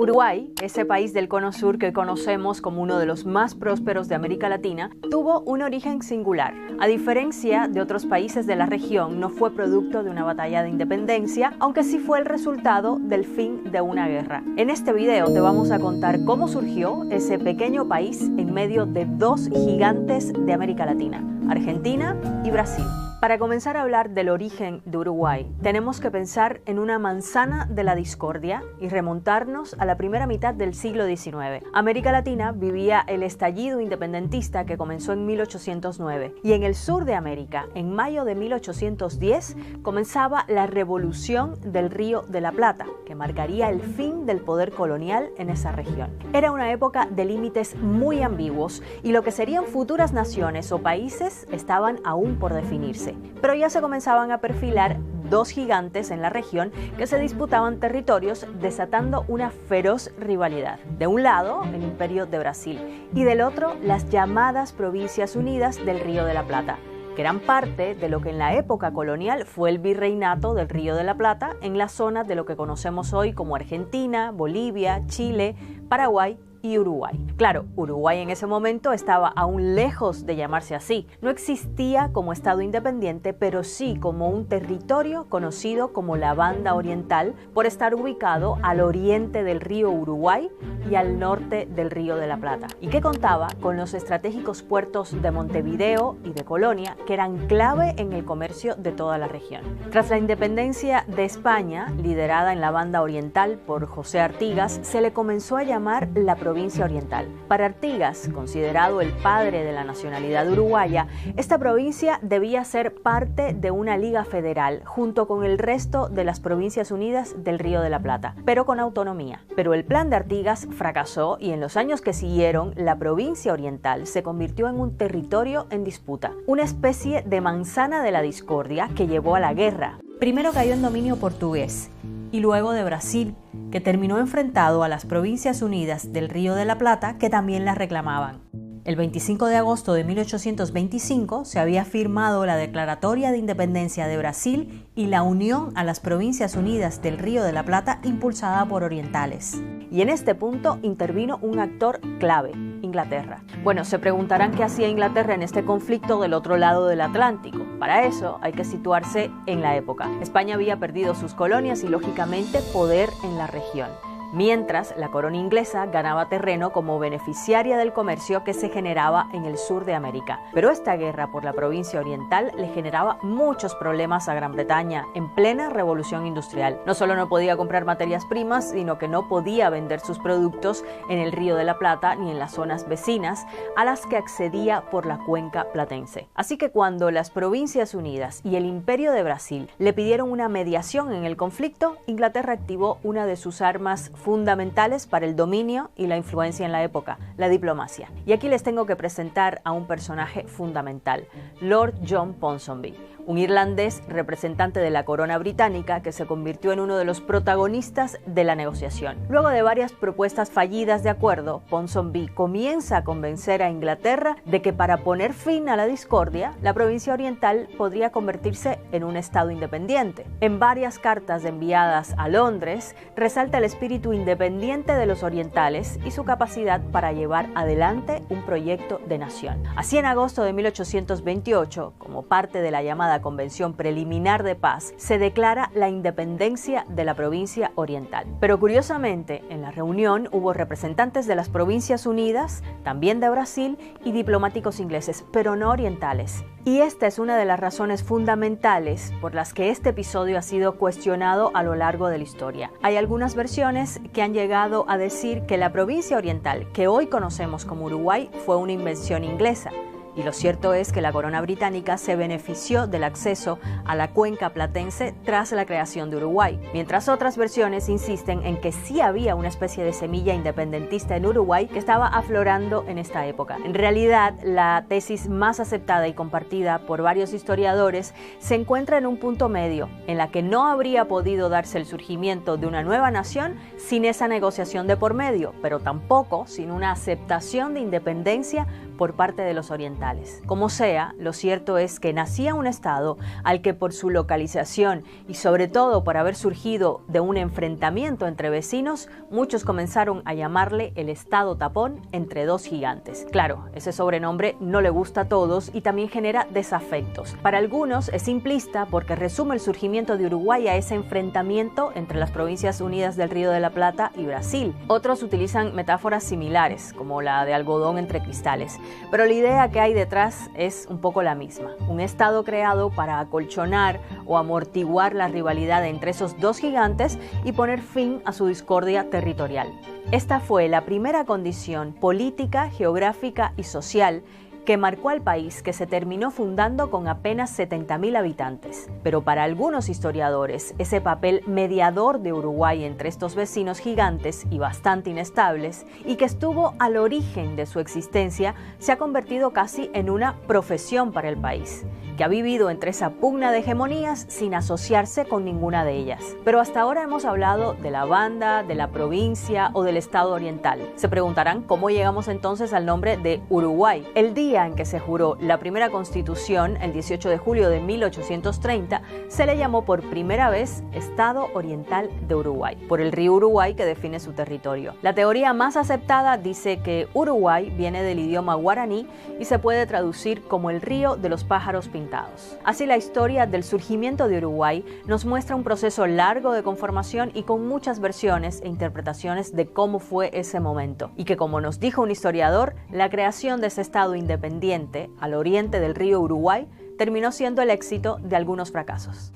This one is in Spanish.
Uruguay, ese país del Cono Sur que conocemos como uno de los más prósperos de América Latina, tuvo un origen singular. A diferencia de otros países de la región, no fue producto de una batalla de independencia, aunque sí fue el resultado del fin de una guerra. En este video te vamos a contar cómo surgió ese pequeño país en medio de dos gigantes de América Latina, Argentina y Brasil. Para comenzar a hablar del origen de Uruguay, tenemos que pensar en una manzana de la discordia y remontarnos a la primera mitad del siglo XIX. América Latina vivía el estallido independentista que comenzó en 1809 y en el sur de América, en mayo de 1810, comenzaba la Revolución del Río de la Plata, que marcaría el fin del poder colonial en esa región. Era una época de límites muy ambiguos y lo que serían futuras naciones o países estaban aún por definirse. Pero ya se comenzaban a perfilar dos gigantes en la región que se disputaban territorios, desatando una feroz rivalidad. De un lado, el Imperio de Brasil, y del otro, las llamadas Provincias Unidas del Río de la Plata, que eran parte de lo que en la época colonial fue el virreinato del Río de la Plata en la zona de lo que conocemos hoy como Argentina, Bolivia, Chile, Paraguay y Uruguay. Claro, Uruguay en ese momento estaba aún lejos de llamarse así. No existía como estado independiente, pero sí como un territorio conocido como la Banda Oriental por estar ubicado al oriente del río Uruguay y al norte del Río de la Plata, y que contaba con los estratégicos puertos de Montevideo y de Colonia, que eran clave en el comercio de toda la región. Tras la independencia de España, liderada en la Banda Oriental por José Artigas, se le comenzó a llamar la Provincia Oriental. Para Artigas, considerado el padre de la nacionalidad uruguaya, esta provincia debía ser parte de una liga federal junto con el resto de las Provincias Unidas del Río de la Plata, pero con autonomía. Pero el plan de Artigas fracasó y en los años que siguieron, la Provincia Oriental se convirtió en un territorio en disputa, una especie de manzana de la discordia que llevó a la guerra. Primero cayó en dominio portugués y luego de Brasil, que terminó enfrentado a las Provincias Unidas del Río de la Plata, que también las reclamaban. El 25 de agosto de 1825 se había firmado la Declaratoria de Independencia de Brasil y la unión a las Provincias Unidas del Río de la Plata, impulsada por orientales. Y en este punto intervino un actor clave, Inglaterra. Bueno, se preguntarán qué hacía Inglaterra en este conflicto del otro lado del Atlántico. Para eso hay que situarse en la época. España había perdido sus colonias y lógicamente poder en la región, mientras la corona inglesa ganaba terreno como beneficiaria del comercio que se generaba en el sur de América. Pero esta guerra por la provincia oriental le generaba muchos problemas a Gran Bretaña en plena revolución industrial. No solo no podía comprar materias primas, sino que no podía vender sus productos en el Río de la Plata ni en las zonas vecinas a las que accedía por la cuenca platense. Así que cuando las Provincias Unidas y el Imperio de Brasil le pidieron una mediación en el conflicto, Inglaterra activó una de sus armas fundamentales para el dominio y la influencia en la época, la diplomacia. Y aquí les tengo que presentar a un personaje fundamental, Lord John Ponsonby, un irlandés representante de la corona británica que se convirtió en uno de los protagonistas de la negociación. Luego de varias propuestas fallidas de acuerdo, Ponsonby comienza a convencer a Inglaterra de que para poner fin a la discordia, la provincia oriental podría convertirse en un estado independiente. En varias cartas enviadas a Londres, resalta el espíritu independiente de los orientales y su capacidad para llevar adelante un proyecto de nación. Así, en agosto de 1828, como parte de la llamada Convención Preliminar de Paz, se declara la independencia de la Provincia Oriental. Pero curiosamente, en la reunión hubo representantes de las Provincias Unidas, también de Brasil, y diplomáticos ingleses, pero no orientales. Y esta es una de las razones fundamentales por las que este episodio ha sido cuestionado a lo largo de la historia. Hay algunas versiones que han llegado a decir que la provincia oriental, que hoy conocemos como Uruguay, fue una invención inglesa. Y lo cierto es que la corona británica se benefició del acceso a la cuenca platense tras la creación de Uruguay, mientras otras versiones insisten en que sí había una especie de semilla independentista en Uruguay que estaba aflorando en esta época. En realidad, la tesis más aceptada y compartida por varios historiadores se encuentra en un punto medio, en la que no habría podido darse el surgimiento de una nueva nación sin esa negociación de por medio, pero tampoco sin una aceptación de independencia por parte de los orientales. Como sea, lo cierto es que nacía un estado al que por su localización y sobre todo por haber surgido de un enfrentamiento entre vecinos, muchos comenzaron a llamarle el estado tapón entre dos gigantes. Claro, ese sobrenombre no le gusta a todos y también genera desafectos. Para algunos es simplista porque resume el surgimiento de Uruguay a ese enfrentamiento entre las Provincias Unidas del Río de la Plata y Brasil. Otros utilizan metáforas similares, como la de algodón entre cristales, pero la idea que hay detrás es un poco la misma. Un estado creado para acolchonar o amortiguar la rivalidad entre esos dos gigantes y poner fin a su discordia territorial. Esta fue la primera condición política, geográfica y social que marcó al país, que se terminó fundando con apenas 70.000 habitantes. Pero para algunos historiadores, ese papel mediador de Uruguay entre estos vecinos gigantes y bastante inestables, y que estuvo al origen de su existencia, se ha convertido casi en una profesión para el país, que ha vivido entre esa pugna de hegemonías sin asociarse con ninguna de ellas. Pero hasta ahora hemos hablado de la banda, de la provincia o del estado oriental. Se preguntarán cómo llegamos entonces al nombre de Uruguay. El día en que se juró la primera constitución, el 18 de julio de 1830, se le llamó por primera vez Estado Oriental de Uruguay, por el río Uruguay que define su territorio. La teoría más aceptada dice que Uruguay viene del idioma guaraní y se puede traducir como el río de los pájaros pintados. Así, la historia del surgimiento de Uruguay nos muestra un proceso largo de conformación y con muchas versiones e interpretaciones de cómo fue ese momento, y que, como nos dijo un historiador, la creación de ese estado independiente al oriente del río Uruguay terminó siendo el éxito de algunos fracasos.